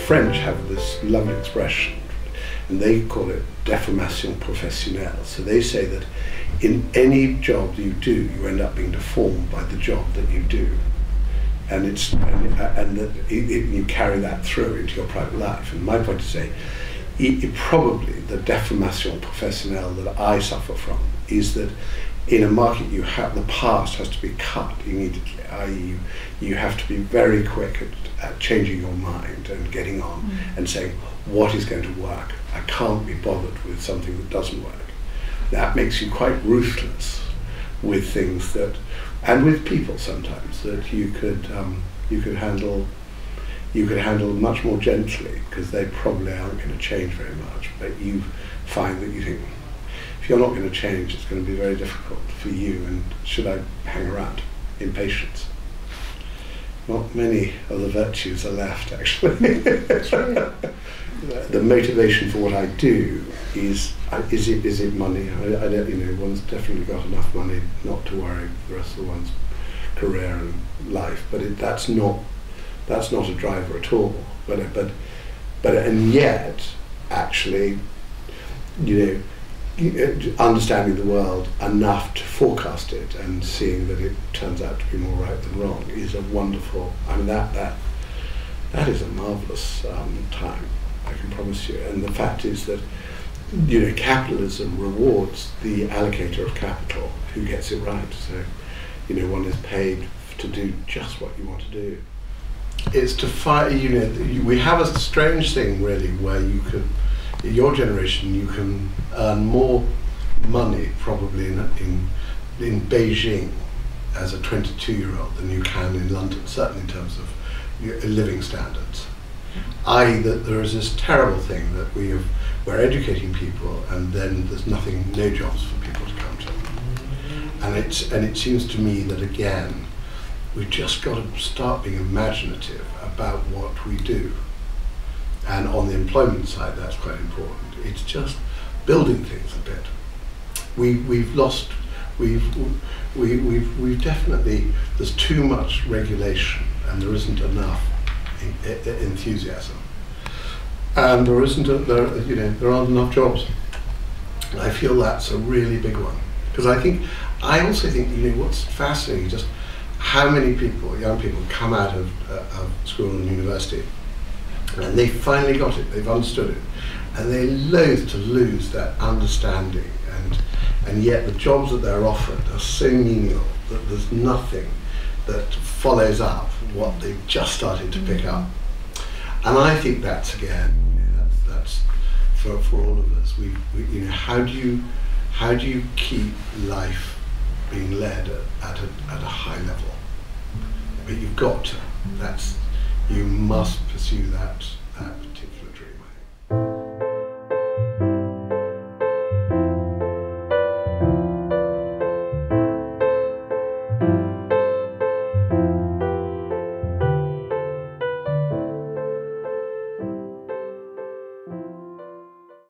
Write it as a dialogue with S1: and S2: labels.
S1: French have this lovely expression, and they call it déformation professionnelle. So they say that in any job you do, you end up being deformed by the job that you do, and that you carry that through into your private life. And my point is to say, probably the déformation professionnelle that I suffer from is that in a market the past has to be cut immediately, i.e. you have to be very quick at changing your mind and getting on and saying, what is going to work? I can't be bothered with something that doesn't work. That makes you quite ruthless with things and with people sometimes, that you could handle much more gently, because they probably aren't going to change very much, but you find that you think, if you're not going to change, it's going to be very difficult for you, and should I hang around? Impatience. Not many of the virtues are left, actually. The motivation for what I do is it money? I don't, one's definitely got enough money not to worry the rest of one's career and life, but that's not a driver at all. And yet, actually, understanding the world enough to forecast it and seeing that it turns out to be more right than wrong is a wonderful. I mean, that is a marvelous time, I can promise you. And the fact is that capitalism rewards the allocator of capital who gets it right. So one is paid to do just what you want to do. It's to find. We have a strange thing really where you could. Your generation, you can earn more money probably in Beijing as a 22-year-old than you can in London, certainly in terms of living standards. I.e. that there is this terrible thing that we're educating people, and then there's no jobs for people to come to. And it seems to me that again, we've just got to start being imaginative about what we do. And on the employment side, that's quite important. It's just building things a bit. We've definitely, there's too much regulation and there isn't enough enthusiasm. And there aren't enough jobs. And I feel that's a really big one. Because I also think, what's fascinating is just how many people, young people, come out of school and university, and they finally got it, they've understood it, and they loathe to lose that understanding, and yet the jobs that they're offered are so menial that there's nothing that follows up what they've just started to pick up. And I think that's that's for all of us. How do you keep life being led at a high level? But you've got to. You must pursue that particular